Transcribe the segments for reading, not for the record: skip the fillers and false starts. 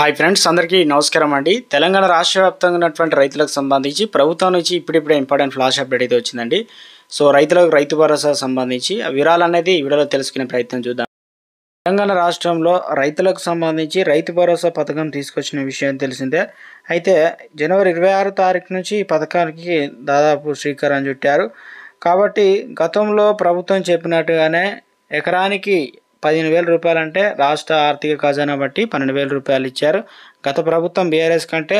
Hi friends, అందరికీ నమస్కారం అండి. తెలంగాణ రాష్ట్ర వ్యాప్తంగా ఉన్నటువంటి రైతులకు సంబంధించి ప్రభుత్వం నుంచి ఇప్పుడిప్పుడే ఇంపార్టెంట్ ఫ్లాష్ అప్డేట్ అయితే వచ్చిందండి. సో రైతులకు రైతు భరోసా సంబంధించి ఆ వివరాలు అనేది ఈ వీడియోలో తెలుసుకునే ప్రయత్నం చూద్దాం. తెలంగాణ రాష్ట్రంలో రైతులకు సంబంధించి రైతు భరోసా పథకం తీసుకొచ్చిన విషయం తెలిసిందే. అయితే జనవరి 26 తారీఖు నుంచి ఈ పథకానికి దాదాపు శ్రీకారం చుట్టారు. కాబట్టి గతంలో ప్రభుత్వం చెప్పినట్టుగానే ఎకరానికి 15,000 రూపాయలంటే రాష్ట్ర ఆర్థిక ఖజానా బట్టి 12,000 రూపాయలు ఇచ్చారు. గత ప్రభుత్వం బీఆర్ఎస్ కంటే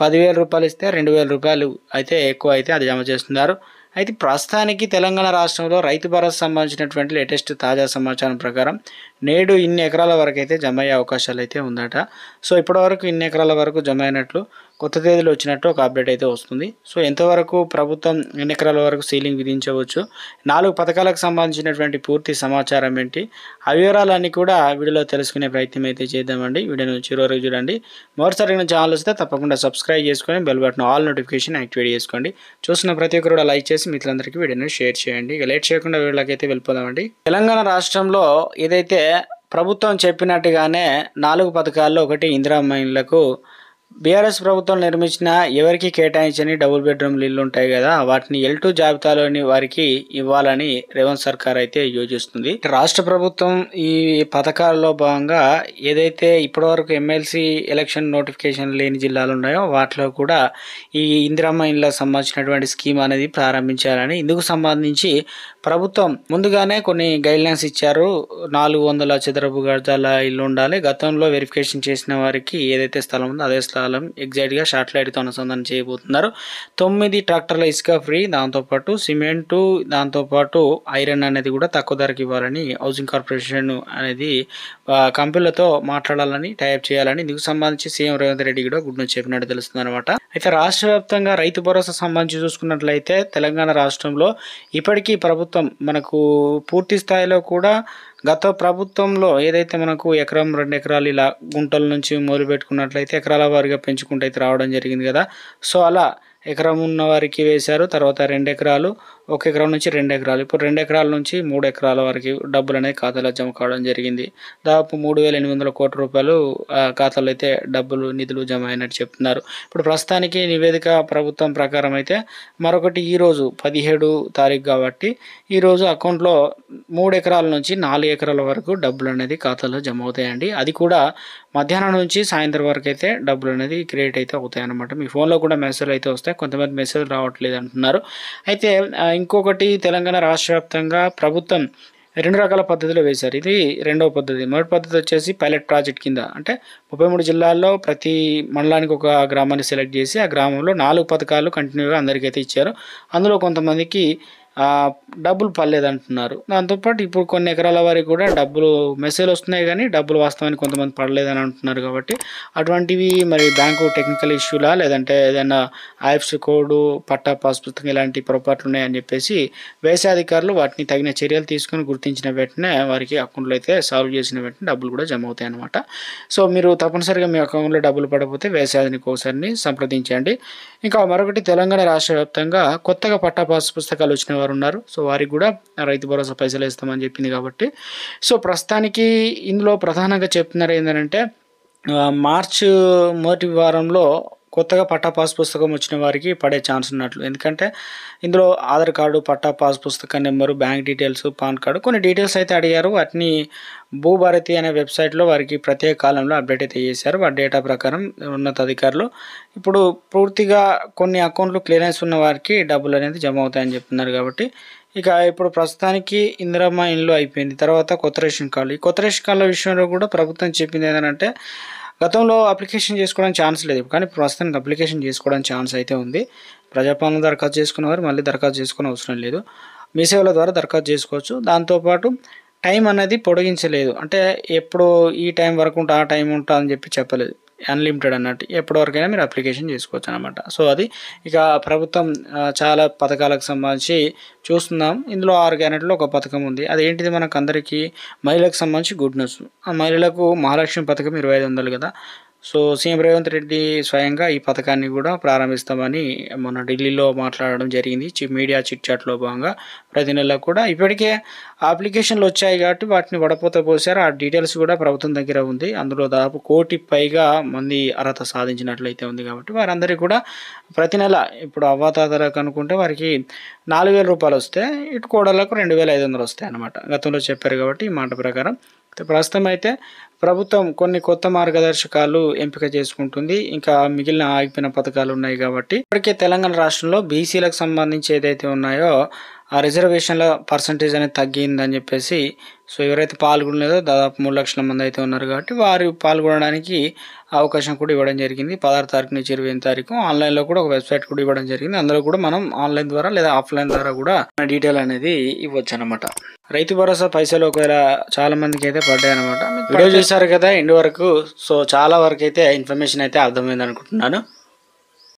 10,000 రూపాయలు ఇస్తే 2,000 రూపాయలు అయితే ఎక్కువ అయితే అది జమ చేస్తున్నారు. అయితే ప్రస్తుతానికి తెలంగాణ రాష్ట్రంలో రైతు భరోసా సంబంధించినటువంటి లేటెస్ట్ తాజా సమాచారం ప్రకారం నేడు ఇన్ని ఎకరాల వరకు అయితే జమ అయ్యే అవకాశాలు అయితే ఉందట. సో ఇప్పటివరకు ఇన్ని ఎకరాల వరకు జమ అయినట్లు కొత్త తేదీలు వచ్చినట్టు ఒక అప్డేట్ అయితే వస్తుంది. సో ఎంతవరకు ప్రభుత్వం ఎన్ని ఎకరాల వరకు సీలింగ్ విధించవచ్చు, 4 పథకాలకు సంబంధించినటువంటి పూర్తి సమాచారం ఏంటి, ఆ వివరాలన్నీ కూడా వీడియోలో తెలుసుకునే ప్రయత్నం అయితే చేద్దామండి. వీడియోను చివరి వరకు చూడండి. మరోసారి ఛానల్ వస్తే తప్పకుండా సబ్స్క్రైబ్ చేసుకొని bell button all notification activate చేసుకోండి. చూసిన ప్రతి ఒక్కరు కూడా లైక్ చేసి మిత్రులందరికీ వీడియోను షేర్ చేయండి. ఇక లేట్ చేయకుండా వీడియోలకైతే వెళ్ళిపోదామండి. తెలంగాణ రాష్ట్రంలో ఏదైతే ప్రభుత్వం చెప్పినట్టుగానే 4 పథకాల్లో ఒకటి ఇందిరమ్మ ఇళ్లకు బీఆర్ఎస్ ప్రభుత్వం నిర్మించిన ఎవరికి కేటాయించని డబుల్ బెడ్రూమ్లు ఇల్లు ఉంటాయి కదా, వాటిని L2 జాబితాలోని వారికి ఇవ్వాలని రేవంత్ సర్కార్ అయితే యోచిస్తుంది. రాష్ట్ర ప్రభుత్వం ఈ పథకాల్లో భాగంగా ఏదైతే ఇప్పటివరకు ఎమ్మెల్సీ ఎలక్షన్ నోటిఫికేషన్ లేని జిల్లాలు ఉన్నాయో వాటిలో కూడా ఈ ఇందిరమ్మ ఇళ్ళకు సంబంధించినటువంటి స్కీమ్ అనేది ప్రారంభించాలని, ఇందుకు సంబంధించి ప్రభుత్వం ముందుగానే కొన్ని గైడ్లైన్స్ ఇచ్చారు. 400 చదరపు గజాల ఇల్లు ఉండాలి. గతంలో వెరిఫికేషన్ చేసిన వారికి ఏదైతే స్థలం ఉందో అదే స్థలం ఎగ్జాక్ట్గా శాటిలైట్తో అనుసంధానం చేయబోతున్నారు. 9 ట్రాక్టర్ల ఇసుక ఫ్రీ, దాంతోపాటు సిమెంటు, దాంతోపాటు ఐరన్ అనేది కూడా తక్కువ ధరకు ఇవ్వాలని హౌసింగ్ కార్పొరేషన్ అనేది కంపెనీలతో మాట్లాడాలని, టైప్ చేయాలని ఇందుకు సంబంధించి సీఎం రేవంత్ రెడ్డి కూడా గుడ్ న్యూస్ చెప్పినట్టు తెలుస్తుంది అనమాట. అయితే రాష్ట్ర వ్యాప్తంగా రైతు భరోసా సంబంధించి చూసుకున్నట్లయితే తెలంగాణ రాష్ట్రంలో ఇప్పటికీ ప్రభుత్వం మనకు పూర్తి స్థాయిలో కూడా గత ప్రభుత్వంలో ఏదైతే మనకు ఎకరం 2 ఎకరాలు ఇలా గుంటల నుంచి మొదలు పెట్టుకున్నట్లయితే ఎకరాల వారిగా పెంచుకుంటూ అయితే రావడం జరిగింది కదా. సో అలా ఎకరం ఉన్న వారికి వేశారు. తర్వాత 2 ఎకరాలు, 1 ఎకరం నుంచి 2 ఎకరాలు, ఇప్పుడు 2 ఎకరాల నుంచి 3 ఎకరాల వరకు డబ్బులు అనేది ఖాతాలో జమ కావడం జరిగింది. దాదాపు 3,800 కోట్ల రూపాయలు ఖాతాలో అయితే డబ్బులు నిధులు జమ అయినట్టు చెప్తున్నారు. ఇప్పుడు ప్రస్తుతానికి నివేదిక ప్రభుత్వం ప్రకారం అయితే మరొకటి ఈరోజు 17 తారీఖు కాబట్టి ఈరోజు అకౌంట్లో 3 ఎకరాల నుంచి 4 ఎకరాల వరకు డబ్బులు అనేది ఖాతాలో జమ అవుతాయండి. అది కూడా మధ్యాహ్నం నుంచి సాయంత్రం వరకు అయితే డబ్బులు అనేది క్రియేట్ అయితే అవుతాయి అన్నమాట. మీ ఫోన్లో కూడా మెసేజ్లు అయితే వస్తాయి. కొంతమంది మెసేజ్ రావట్లేదు అంటున్నారు. అయితే ఇంకొకటి తెలంగాణ రాష్ట్ర వ్యాప్తంగా ప్రభుత్వం 2 రకాల పద్ధతులు వేశారు. ఇది రెండవ పద్ధతి. మొదటి పద్ధతి వచ్చేసి పైలట్ ప్రాజెక్ట్ కింద, అంటే 33 జిల్లాల్లో ప్రతి మండలానికి ఒక గ్రామాన్ని సెలెక్ట్ చేసి ఆ గ్రామంలో 4 పథకాలు కంటిన్యూగా అందరికైతే ఇచ్చారు. అందులో కొంతమందికి డబ్బులు పడలేదంటున్నారు. దాంతోపాటు ఇప్పుడు కొన్ని ఎకరాల వారికి కూడా డబ్బులు మెసేజ్ వస్తున్నాయి కానీ డబ్బులు వాస్తవానికి కొంతమంది పడలేదని అంటున్నారు. కాబట్టి అటువంటివి మరి బ్యాంకు టెక్నికల్ ఇష్యూలా లేదంటే ఏదైనా ఐఎఫ్ఎస్సి కోడ్, పట్టా పాస్ పుస్తకం ఇలాంటి పొరపాట్లు ఉన్నాయని చెప్పేసి వ్యవసాయ అధికారులు వాటిని తగిన చర్యలు తీసుకుని గుర్తించిన వెంటనే వారికి అకౌంట్లో అయితే సాల్వ్ చేసిన వెంటనే డబ్బులు కూడా జమ అవుతాయి అన్నమాట. సో మీరు తప్పనిసరిగా మీ అకౌంట్లో డబ్బులు పడకపోతే వ్యవసాయానికి ఒకసారి సంప్రదించండి. ఇంకా మరొకటి, తెలంగాణ రాష్ట్ర వ్యాప్తంగా కొత్తగా పట్టా పాస్ పుస్తకాలు వచ్చిన వారు ఉన్నారు. సో వారికి కూడా రైతు భరోసా పైసలు ఇస్తామని చెప్పింది కాబట్టి సో ప్రస్తుతానికి ఇందులో ప్రధానంగా చెప్తున్నారు ఏంటంటే మార్చి మొదటి వారంలో కొత్తగా పట్టా పాస్ పుస్తకం వచ్చిన వారికి పడే ఛాన్స్ ఉన్నట్లు. ఎందుకంటే ఇందులో ఆధార్ కార్డు, పట్టా పాస్ పుస్తకం number, bank details, pan card, కొన్ని డీటెయిల్స్ అయితే అడిగారు. వాటిని భూభారతి అనే వెబ్సైట్లో వారికి ప్రత్యేక కాలంలో అప్డేట్ అయితే చేశారు. వాటి డేటా ప్రకారం ఉన్నతాధికారులు ఇప్పుడు పూర్తిగా కొన్ని అకౌంట్లు క్లియరెన్స్ ఉన్న వారికి డబ్బులు అనేది జమ అవుతాయని చెప్తున్నారు. కాబట్టి ఇక ఇప్పుడు ప్రస్తుతానికి ఇందిరమ్మ ఇల్లు అయిపోయింది. తర్వాత కొత్త రేషన్ కార్డులు. ఈ కొత్త రేషన్ కార్డుల విషయంలో కూడా ప్రభుత్వం చెప్పింది ఏంటంటే గతంలో అప్లికేషన్ చేసుకోవడానికి ఛాన్స్ లేదు, కానీ ప్రస్తుతానికి అప్లికేషన్ చేసుకోవడానికి ఛాన్స్ అయితే ఉంది. ప్రజాపాలన దరఖాస్తు చేసుకున్నవారు మళ్ళీ దరఖాస్తు చేసుకునే అవసరం లేదు. మీ సేవల ద్వారా దరఖాస్తు చేసుకోవచ్చు. దాంతోపాటు టైం అనేది పొడిగించలేదు, అంటే ఎప్పుడు ఈ టైం వరకు ఉంటా ఆ టైం ఉంటా అని చెప్పి చెప్పలేదు. అన్లిమిటెడ్ అన్నట్టు ఎప్పటివరకైనా మీరు అప్లికేషన్ చేసుకోవచ్చు అనమాట. సో అది ఇక ప్రభుత్వం చాలా పథకాలకు సంబంధించి చూస్తున్నాం. ఇందులో 6 గ్యారెంటీలో ఒక పథకం ఉంది. అదేంటిది మనకు అందరికీ మహిళలకు సంబంధించి గుడ్ న్యూస్. ఆ మహిళలకు మహాలక్ష్మి పథకం 2,500 కదా. సో సీఎం రేవంత్ రెడ్డి స్వయంగా ఈ పథకాన్ని కూడా ప్రారంభిస్తామని మొన్న ఢిల్లీలో మాట్లాడడం జరిగింది. మీడియా చిట్ చాట్లో భాగంగా ప్రతి నెల కూడా ఇప్పటికే అప్లికేషన్లు వచ్చాయి కాబట్టి వాటిని వడపోత పోసారు. ఆ డీటెయిల్స్ కూడా ప్రభుత్వం దగ్గర ఉంది. అందులో దాదాపు 1 కోటి పైగా మంది అర్హత సాధించినట్లయితే ఉంది కాబట్టి వారందరికీ కూడా ప్రతి నెల ఇప్పుడు అవ్వాతాతలకు అనుకుంటే వారికి 4,000 రూపాయలు వస్తే, ఇటు కోడళ్లకు 2,500 వస్తాయి అన్నమాట. గతంలో చెప్పారు కాబట్టి ఈ మాట ప్రకారం ప్రస్తుతం అయితే ప్రభుత్వం కొన్ని కొత్త మార్గదర్శకాలు ఎంపిక చేసుకుంటుంది. ఇంకా మిగిలిన ఆగిపోయిన పథకాలు ఉన్నాయి కాబట్టి ఇప్పటికే తెలంగాణ రాష్ట్రంలో బీసీలకు సంబంధించి ఏదైతే ఉన్నాయో ఆ రిజర్వేషన్ల పర్సంటేజ్ అనేది తగ్గిందని చెప్పేసి, సో ఎవరైతే పాల్గొనలేదో దాదాపు 3 లక్షల మంది అయితే ఉన్నారు కాబట్టి వారు పాల్గొనడానికి అవకాశం కూడా ఇవ్వడం జరిగింది. 16 తారీఖు నుంచి 28 తారీఖు ఆన్లైన్లో కూడా ఒక వెబ్సైట్ కూడా ఇవ్వడం జరిగింది. అందులో కూడా మనం ఆన్లైన్ ద్వారా లేదా ఆఫ్లైన్ ద్వారా కూడా డీటెయిల్ అనేది ఇవ్వచ్చు అనమాట. రైతు భరోసా పైసలు ఒకవేళ చాలా మందికి అయితే పడ్డాయి అనమాట. వీడియో చూసారు కదా ఎండ్ వరకు. సో చాలా వరకు అయితే ఇన్ఫర్మేషన్ అయితే అర్థమైంది అనుకుంటున్నాను.